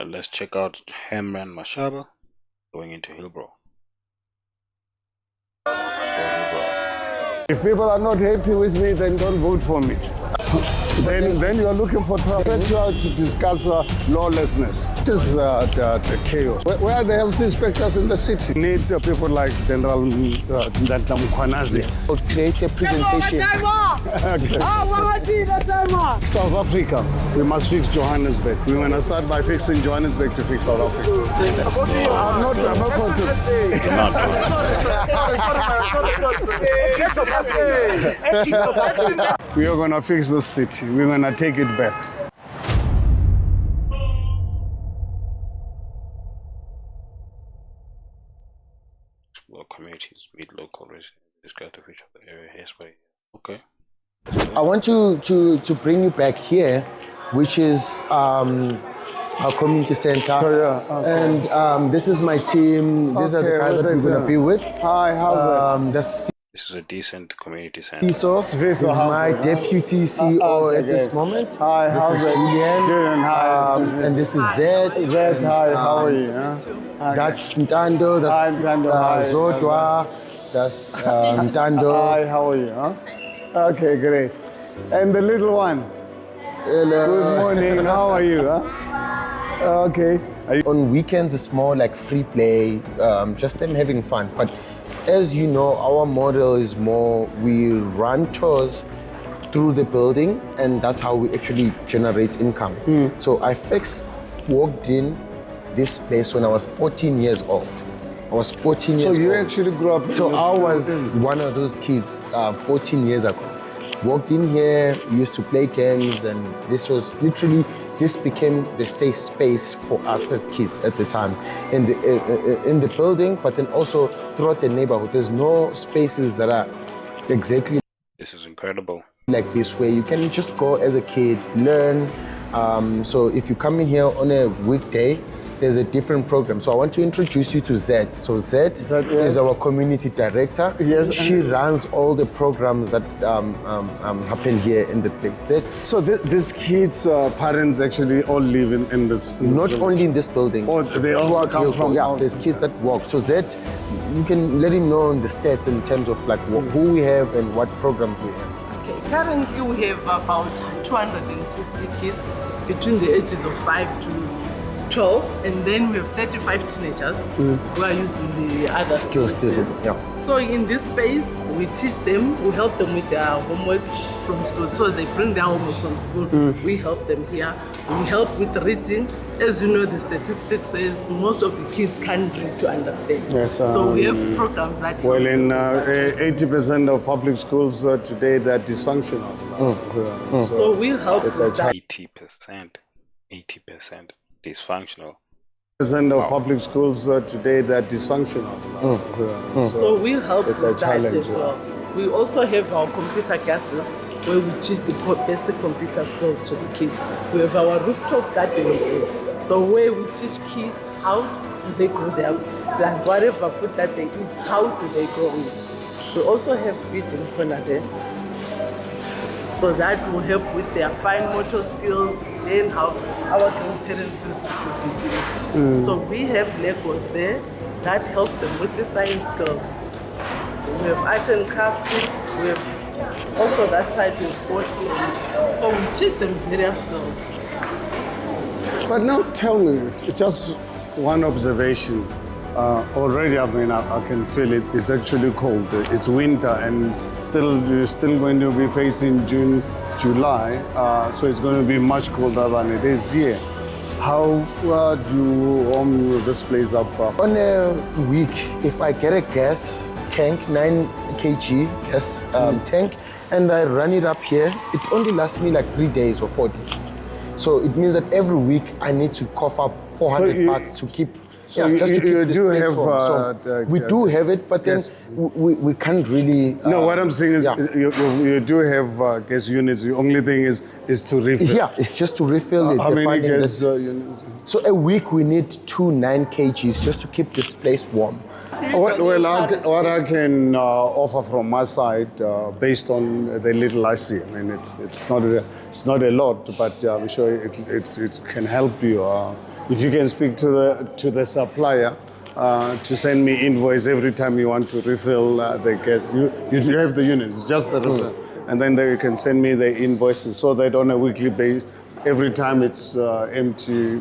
let's check out Herman Mashaba going into Hillbrow. If people are not happy with me, then don't vote for me. Then you're looking for trouble. To discuss lawlessness. This is the chaos. Where are the health inspectors in the city? We need people like General Mkhwanazi. Yes. So create a presentation. South Africa, we must fix Johannesburg. We're going to start by fixing Johannesburg to fix South Africa. I'm not going to. We are going to fix the city. We're going to take it back. Explore communities, meet local residents, discuss the future of the area. Here's why. Okay. I want to bring you back here, which is our community center. Oh, yeah. Okay. And this is my team. These are the guys that we're going to be with. Hi, how's This is a decent community center. Fiso is my deputy CEO at this moment. Hi, how's it? Julian. Julian, hi. And this is Zed. Zed, hi, how are you? That's Ntando. That's Zodwa. That's Ntando. Hi, how are you? Okay, great. And the little one? Hello. Good morning, how are you? Okay. On weekends, it's more like free play, just them having fun. But as you know, our model is more, we run tours through the building, and that's how we actually generate income. So I first walked in this place when I was 14 years old. I was 14 years old. So you actually grew up in So I was one of those kids 14 years ago. Walked in here, used to play games, and this was literally, this became the safe space for us as kids at the time in the building, but then also throughout the neighborhood. There's no spaces that are exactly. This is incredible. Like this, where you can just go as a kid, learn. So if you come in here on a weekday, there's a different program. So I want to introduce you to Zed. So Zed is our community director. Yes. She runs all the programs that happen here in the place. Zed. So these kids' parents actually all live in this? Not only in this building. Oh, they all come from Yeah, out. there's kids that walk. So Zed, you can let him know the stats in terms of like who we have and what programs we have. Okay, currently we have about 250 kids between the ages of 5 to 12, and then we have 35 teenagers who are using the other Skills spaces. yeah. So in this space, we teach them, we help them with their homework from school. So they bring their homework from school, we help them here. We help with reading. As you know, the statistics says most of the kids can't read to understand. Yes, so we have programs that well, in 80% of public schools today, they're dysfunctional. So we help it's with that. 80% dysfunctional. Percent of public schools today, they're dysfunctional. So we help it's with a challenge, that as well. We also have our computer classes where we teach the basic computer skills to the kids. We have our rooftop gardening, so where we teach kids how do they grow their plants, whatever food that they eat, how do they grow it. We also have feeding corner there, so that will help with their fine motor skills and how our grandparents used to cook the things. So we have Legos there that helps them with the science skills. We have art and crafting, we have also that side with board games. So we teach them various skills. But now tell me, just one observation. Already, I mean, I can feel it. It's actually cold. It's winter, and you're still going to be facing June, July. So it's going to be much colder than it is here. How do you warm this place up? On a week, if I get a gas tank, 9 kg gas tank, and I run it up here, it only lasts me like 3 days or 4 days. So it means that every week I need to cough up 400 bucks to keep. So just to keep you do have so we do have it, but then we can't really. No, what I'm saying is you do have gas units. The only thing is to refill. Yeah, it's just to refill it. How many gas units? So a week we need 2 9 kgs just to keep this place warm. Well, what I can offer from my side, based on the little I see, I mean, it's not a lot, but I'm sure it can help you if you can speak to the supplier to send me invoice every time you want to refill the gas. You have the units, it's just the refill. And then they can send me the invoices so that on a weekly basis, every time it's empty,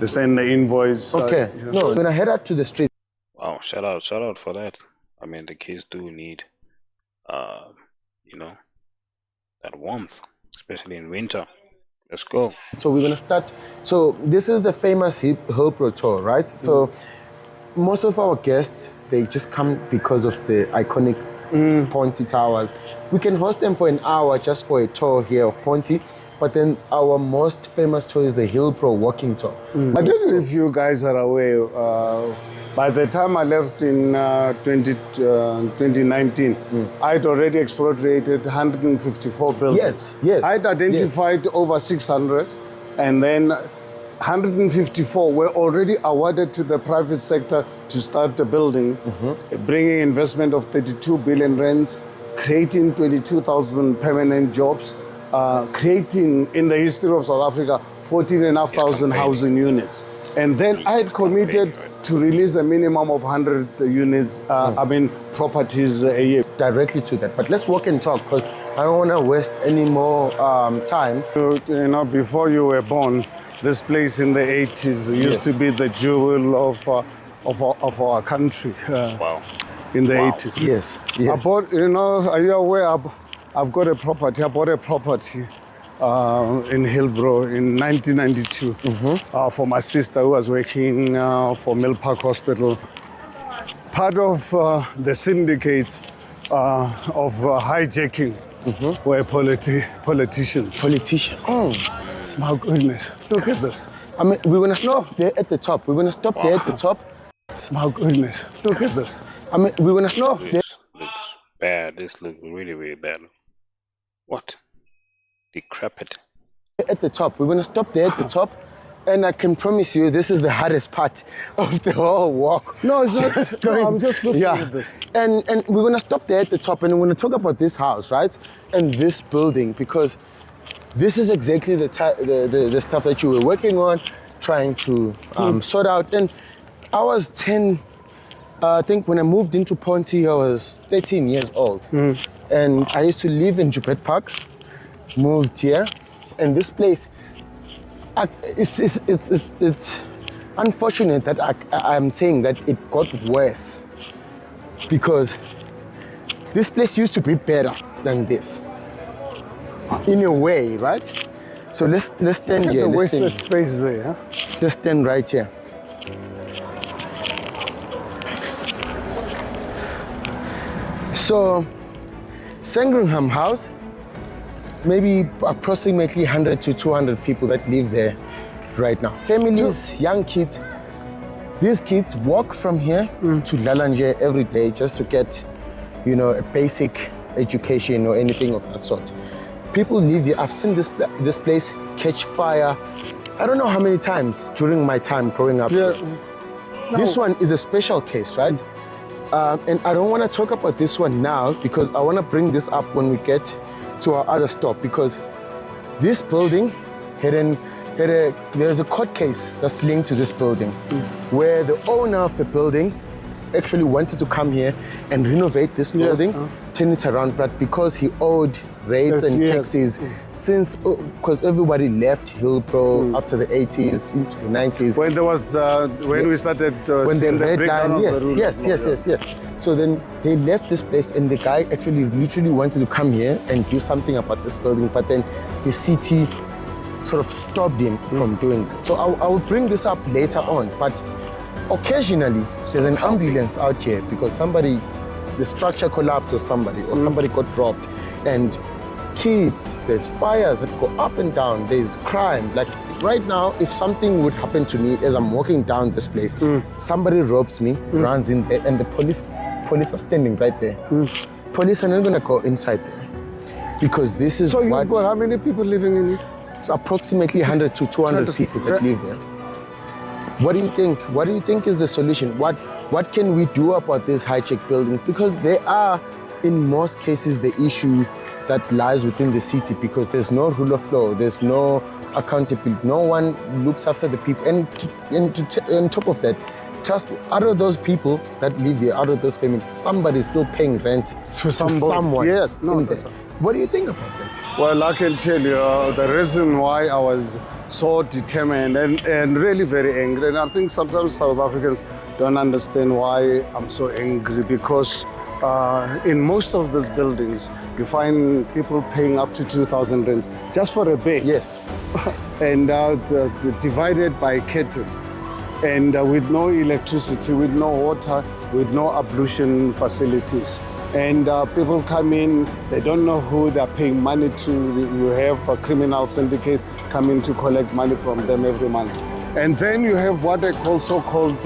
they send the invoice. Okay, no, we're gonna head out to the street. Wow, shout out for that. I mean, the kids do need, you know, that warmth, especially in winter. Let's go. So we're gonna start. So this is the famous Hillbrow tour, right? So most of our guests, they just come because of the iconic Ponty Towers. We can host them for an hour just for a tour here of Ponty, but then our most famous tour is the Hillbrow walking tour. I don't know if you guys are aware, by the time I left in 2019, I'd already expropriated 154 buildings. Yes. I'd identified over 600, and then 154 were already awarded to the private sector to start the building, bringing investment of 32 billion rands, creating 22,000 permanent jobs, creating in the history of South Africa 14,500 housing units. And then I had committed to release a minimum of 100 units, properties a year. Directly to that, but let's walk and talk because I don't want to waste any more time. You know, before you were born, this place in the 80s used to be the jewel of our country. Wow. In the 80s. Yes. I bought, you know, are you aware? I've got a property. I bought a property in Hillbrow in 1992 for my sister who was working for Mill Park Hospital. Part of the syndicates of hijacking were politicians. Politician. Oh, my goodness. Look at this. I mean, we're going to stop there at the top. We're going to stop there at the top. My goodness. Look at this. I mean, we're going to stop there. This looks bad. This looks really, really bad. What? Decrepit. At the top. We're going to stop there at the top. And I can promise you, this is the hardest part of the whole walk. No, it's not. No, I'm just looking at this. And we're going to stop there at the top and we're going to talk about this house, right? And this building, because this is exactly the stuff that you were working on, trying to sort out. And I was 10, I think when I moved into Ponty, I was 13 years old. And I used to live in Joburg Park, moved here. And this place, it's unfortunate that I'm saying that it got worse because this place used to be better than this, in a way, right? So let's stand here. The wasted space there, huh? Let's stand right here. So, Sandringham House, maybe approximately 100 to 200 people that live there right now. Families, young kids. These kids walk from here to Lalanje every day just to get, you know, a basic education or anything of that sort. People live here. I've seen this place catch fire. I don't know how many times during my time growing up. Yeah. This one is a special case, right? And I don't want to talk about this one now because I want to bring this up when we get to our other stop, because this building there's a court case that's linked to this building where the owner of the building actually wanted to come here and renovate this building, turn it around, but because he owed rates and taxes since, because everybody left Hillbrow after the 80s into the 90s. When there was when we started when the red line, yes. So then they left this place and the guy actually literally wanted to come here and do something about this building, but then the city sort of stopped him from doing that. So I will bring this up later on, but occasionally there's an ambulance out here because the structure collapsed or somebody got dropped, and kids, there's fires that go up and down, there's crime. Like right now, if something would happen to me as I'm walking down this place, somebody robs me, runs in there, and the police are standing right there. Police are not gonna go inside there because this is so what. So how many people living in it? It's approximately 100 to 200 people that live there. What do you think? What do you think is the solution? What can we do about this hijack building? Because they are, in most cases, the issue that lies within the city, because there's no rule of law, there's no accountability. No one looks after the people. And on top of that, trust me, out of those people that live here, out of those families, somebody's still paying rent to someone. Yes, no. What do you think about that? Well, I can tell you the reason why I was so determined and really very angry. And I think sometimes South Africans don't understand why I'm so angry, because in most of these buildings, you find people paying up to 2,000 rand just for a bed. Yes. And divided by curtain. And with no electricity, with no water, with no ablution facilities. And people come in, they don't know who they're paying money to. You have criminal syndicates coming to collect money from them every month. And then you have what they call so-called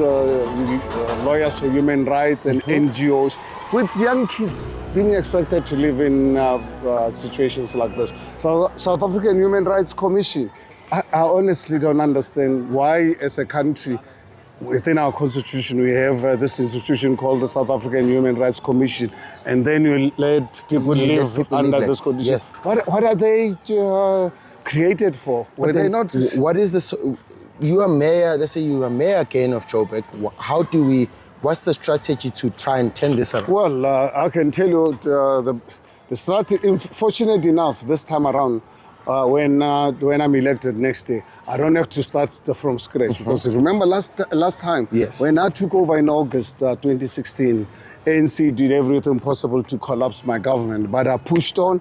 lawyers for human rights and NGOs, with young kids being expected to live in situations like this. So South African Human Rights Commission, I honestly don't understand why, as a country, within our constitution, we have this institution called the South African Human Rights Commission, and then you let people live under this condition. Yes. What are they created for? Were they not? What is this? You are mayor. Let's say you are mayor again of Joburg. How do we? What's the strategy to try and turn this around? Well, I can tell you the strategy. Fortunate enough, this time around, when I'm elected next year, I don't have to start from scratch. Because remember last time, yes, when I took over in August 2016, ANC did everything possible to collapse my government, but I pushed on.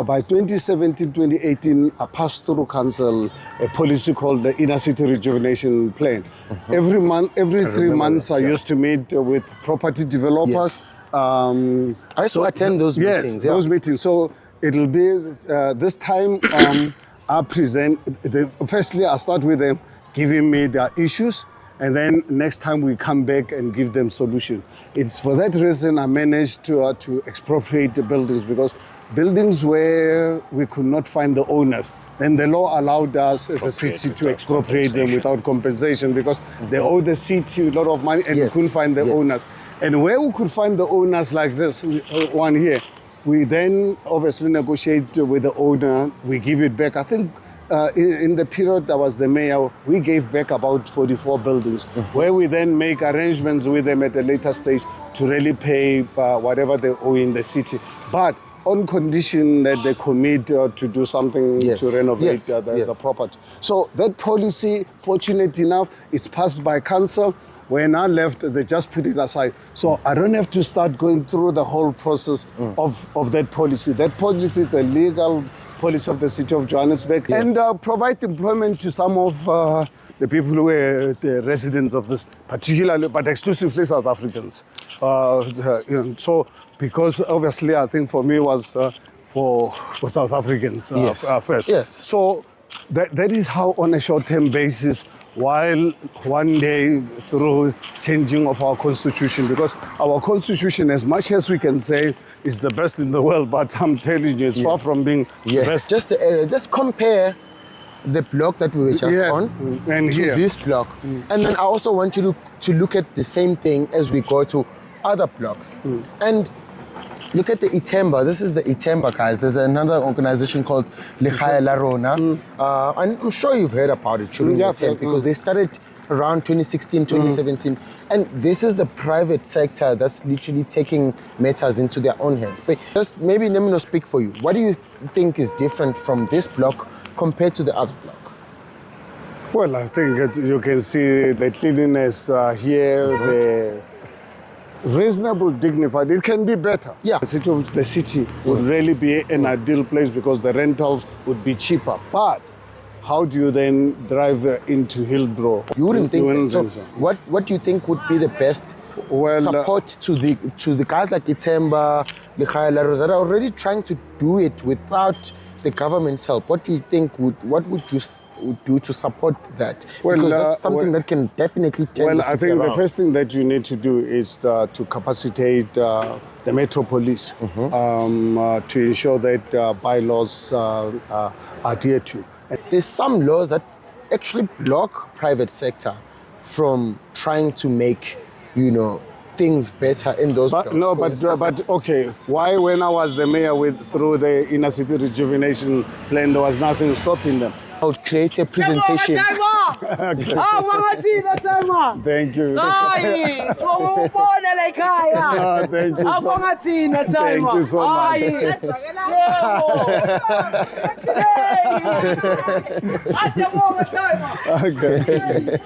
By 2017, 2018, I passed through council a policy called the Inner City Rejuvenation Plan. Every month, every 3 months, I used to meet with property developers. Yes. I used to attend those meetings. Yes, those meetings. So it'll be this time I present. Firstly, I start with them giving me their issues, and then next time we come back and give them solution. It's for that reason I managed to expropriate the buildings, because buildings where we could not find the owners, then the law allowed us as a city to expropriate them without compensation, because they owe the city a lot of money and we couldn't find the owners. And where we could find the owners like this one here, we then obviously negotiate with the owner, we give it back. I think in the period I was the mayor, we gave back about 44 buildings, where we then make arrangements with them at a later stage to really pay whatever they owe in the city. But on condition that they commit to do something to renovate the property. So that policy, fortunate enough, it's passed by council. When I left, they just put it aside. So I don't have to start going through the whole process of that policy. That policy is a legal policy of the city of Johannesburg, and provide employment to some of the people who were the residents of this, particularly, but exclusively South Africans. So, because obviously I think for me was for South Africans first. Yes. So that is how, on a short-term basis, while one day through changing of our constitution, because our constitution, as much as we can say, is the best in the world, but I'm telling you, it's far from being the best. Just the area. Let's compare the block that we were just on and to this block. And then I also want you to look at the same thing as we go to other blocks. And look at the Itemba. This is the Itemba, guys. There's another organization called Lehaya La Rona. And I'm sure you've heard about it during the time, because they started around 2016, 2017. And this is the private sector that's literally taking matters into their own hands. But just maybe let me not speak for you. What do you think is different from this block compared to the other block? Well, I think you can see the cleanliness here, the reasonable, dignified. It can be better. Yeah. The city would really be an ideal place, because the rentals would be cheaper. But how do you then drive into Hillbrow? You wouldn't think so. What do you think would be the best support to the guys like Itemba, Lehaya La Rona, that are already trying to do it without the government's help? What do you think what would you do to support that? Because that's something that can definitely turn the city I think around. the first thing that you need to do is to capacitate the Metro Police to ensure that bylaws are adhered to. There's some laws that actually block private sector from trying to make, things better in those blocks. No, but okay. Why, when I was the mayor through the Inner City Rejuvenation Plan, there was nothing stopping them? I would create a presentation. Thank you. Ah, Thank you. Hayi, siwubona la ekhaya. Thank you so Abonga thina Thank you so much. Okay.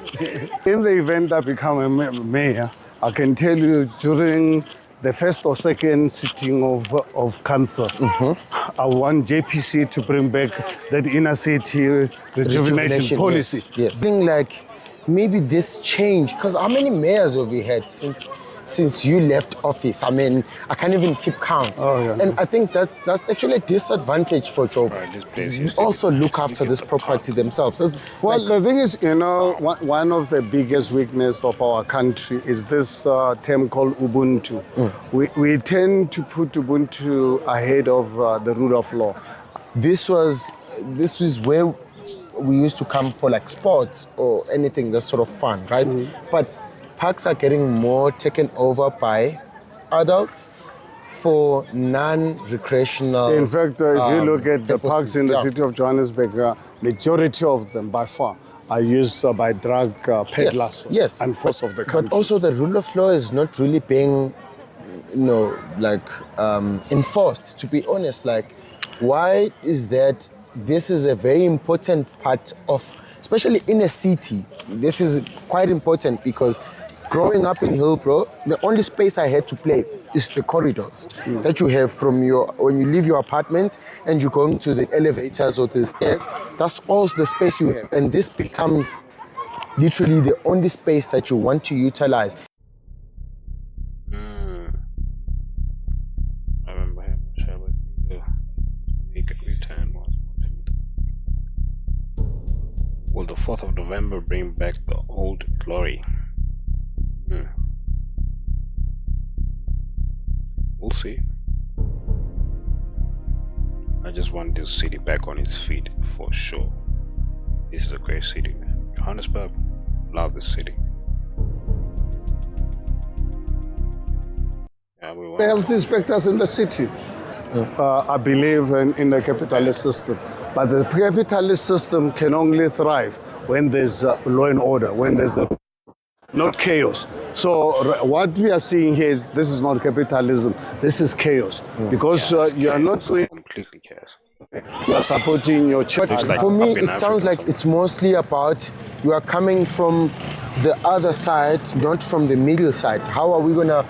In the event I become a mayor, I can tell you during the first or second sitting of council, I want JPC to bring back that inner city rejuvenation policy. Yes. Thing like maybe this change, because how many mayors have we had since you left office? I mean, I can't even keep count. Oh, yeah. And I think that's actually a disadvantage for Joburg. Right, this place used to Also be- look after this property themselves. Well, the thing is, you know, one of the biggest weakness of our country is this term called Ubuntu. We tend to put Ubuntu ahead of the rule of law. This is where we used to come for like sports or anything that's sort of fun, right? But parks are getting more taken over by adults for non-recreational. In fact, if you look at the parks in the purposes, city of Johannesburg, majority of them by far are used by drug peddlers yes, and force of the country. But also the rule of law is not really being, enforced. To be honest, like, why is that? This is a very important part of, especially in a city. This is quite important because growing up in Hillbrow, the only space I had to play is the corridors that you have from when you leave your apartment and you're going to the elevators or the stairs. That's all the space you have. And this becomes literally the only space that you want to utilize. I remember him, Mashaba. Make a return once more. Will the 4th of November bring back the old glory? We'll see. I just want this city back on its feet for sure. This is a great city, man. Johannesburg, love this city. Yeah, we want. Health inspectors in the city. I believe in the capitalist system, but the capitalist system can only thrive when there's law and order, when there's not chaos. So what we are seeing here is this is not capitalism, this is chaos, because you are not doing, Completely chaos. you are supporting your children. like For me, up in it sounds Africa. like it's mostly about you are coming from the other side, not from the middle side. How are we gonna?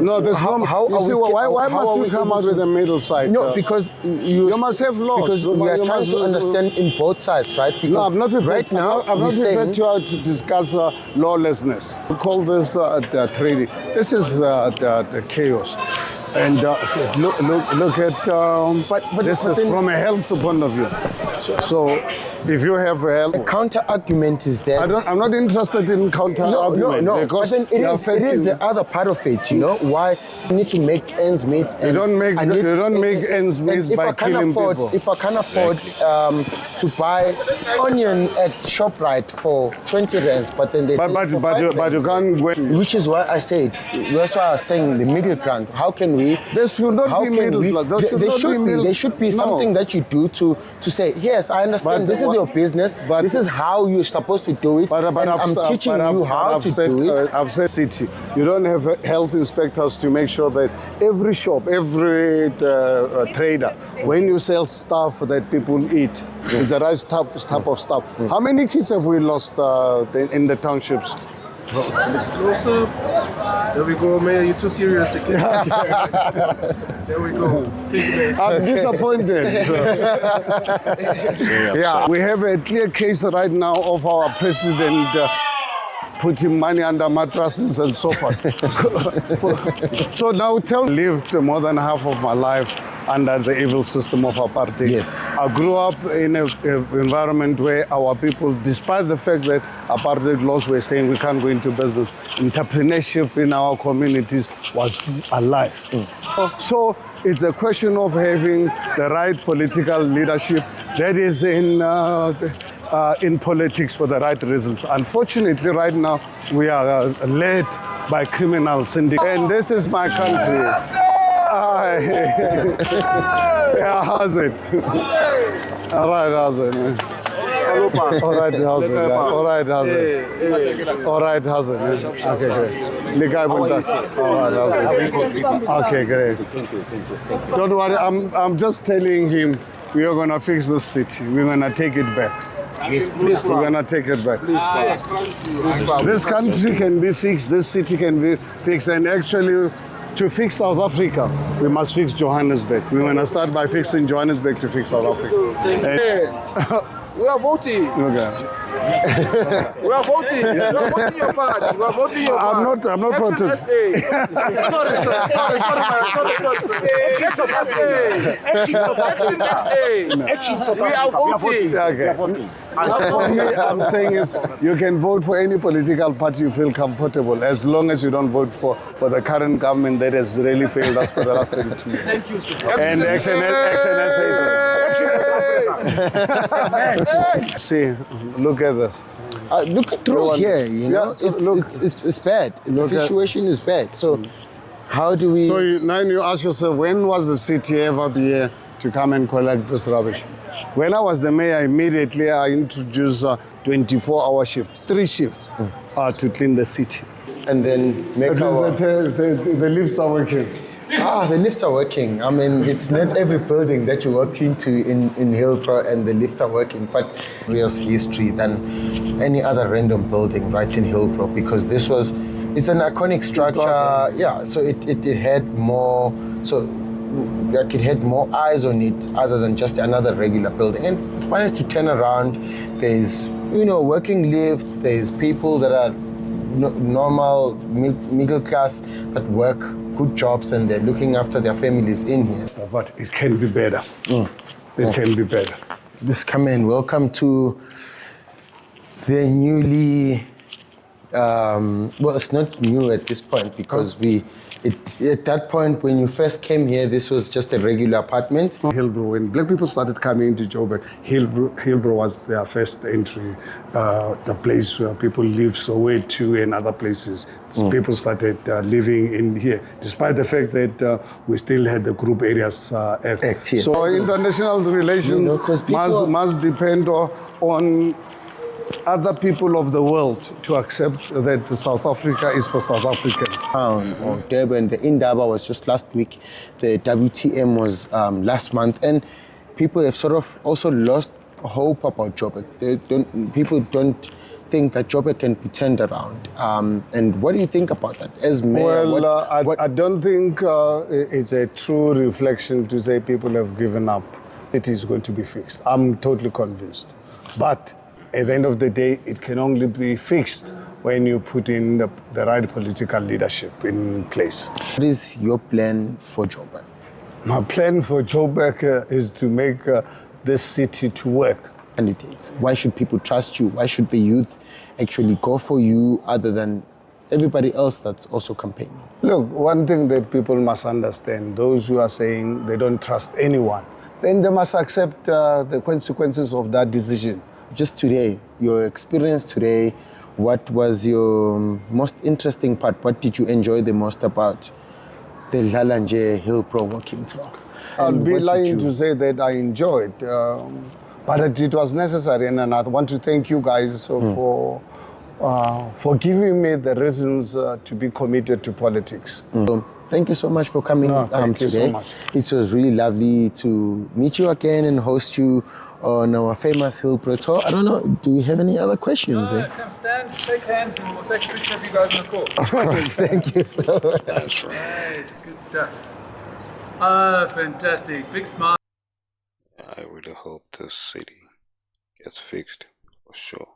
No, there's How- no. how You are see, we- why how must are you we come able out to- with the middle side? No, because you must have laws. Because we are You trying must- to understand in both sides, right? Because No, I'm not prepared. right now. I'm not we're prepared saying, to discuss lawlessness. We call this the trading. This is the chaos. And look at. But this is then- from a health point of view. So, if you have a health, counter argument is that. I'm not interested in counter argument. No. Because But then it you're is affecting- the other part of it, you know. Why you need to make ends meet. You don't make ends meet and if by I can't killing afford, people. If I can't afford to buy onion at ShopRite for 20 rands, but then they sell it for 5 But you rands. can't wait. Which is why I said, that's why I was saying the middle ground. How can we? There should not how be can middle we? class. There There, should there not should be be. middle- There should be No. something that you do to say, yes, I understand. But This is what- your business. but- This is how you're supposed to do it. But and I'm teaching you how to do it. I've said city. You don't have health inspectors to make sure that every shop, every trader, when you sell stuff that people eat, is the right type of stuff. How many kids have we lost in the townships? Closer. There we go, man. You're too serious again. There we go. I'm disappointed. Yeah. We have a clear case right now of our president putting money under mattresses and sofas. So now lived more than half of my life under the evil system of apartheid. Yes. I grew up in an environment where our people, despite the fact that apartheid laws were saying we can't go into business, entrepreneurship in our communities was alive. So it's a question of having the right political leadership that is in politics for the right reasons. Unfortunately, right now, we are led by criminal syndicates. And this is my country. Yeah, how's it? All right, how's it, man? All right, Hassan. All right, Hassan. All right, Hassan. Okay, great. Likai Buntas. All right, Hassan. Okay, great. Don't worry, I'm just telling him we are gonna fix the city. We're gonna take it back. Yes, please, We're gonna take it back. This country can be fixed. This city can be fixed. And actually, to fix South Africa, we must fix Johannesburg. We're gonna start by fixing Johannesburg to fix South Africa. We are voting. Okay. We are voting. We are voting your part. We are voting your part. I'm not Action voting. SA. Sorry, Action SA. We are voting. Okay. For me, I'm saying is you can vote for any political party you feel comfortable, as long as you don't vote for the current government that has really failed us for the last 32 years. Thank you, sir. And see, look at this. Look through here, you know, it's bad. The situation is bad. So how do we... So now you ask yourself, when was the city ever be here to come and collect this rubbish? When I was the mayor, immediately I introduced a 24-hour shift, 3 shifts to clean the city. And then make the lifts are working. The lifts are working. I mean, it's not every building that you walk into in Hillbrow and the lifts are working, but real history than any other random building right in Hillbrow, because it's an iconic structure. Yeah, so it had more, so like it had more eyes on it other than just another regular building. And it's managed to turn around. There's, working lifts, there's people that are normal middle class that work good jobs and they're looking after their families in here. But it can be better. It can be better. Just come in. Welcome to the newly, well, it's not new at this point because at that point when you first came here, this was just a regular apartment. Hillbrow, when black people started coming into Joburg, Hillbrow was their first entry, the place where people live, Soweto and other places. People started living in here, despite the fact that we still had the Group Areas Act. Yes. So international relations must depend on other people of the world to accept that South Africa is for South Africans. Or Durban, the Indaba was just last week, the WTM was last month, and people have sort of also lost hope about Joburg. People don't think that Joburg can be turned around. And what do you think about that as mayor? Well, I don't think it's a true reflection to say people have given up. It is going to be fixed. I'm totally convinced. But at the end of the day, it can only be fixed when you put in the right political leadership in place. What is your plan for Joburg? My plan for Joburg is to make this city to work. Candidates, why should people trust you? Why should the youth actually go for you other than everybody else that's also campaigning? Look, one thing that people must understand, those who are saying they don't trust anyone, then they must accept the consequences of that decision. Just today, your experience today, what was your most interesting part? What did you enjoy the most about the Lalanje Hillbrow walking tour? I'll be lying to say that I enjoyed, but it was necessary, and I want to thank you guys for giving me the reasons to be committed to politics. So, thank you so much for coming thank you today. so much. It was really lovely to meet you again and host you on our famous Hillbrow tour. I don't know, do we have any other questions? Come stand, shake hands, and we'll take a picture of you guys on the court. Of course, thank you so much. That's right. Right, good stuff. Fantastic. Big smile. I really hope this city gets fixed for sure.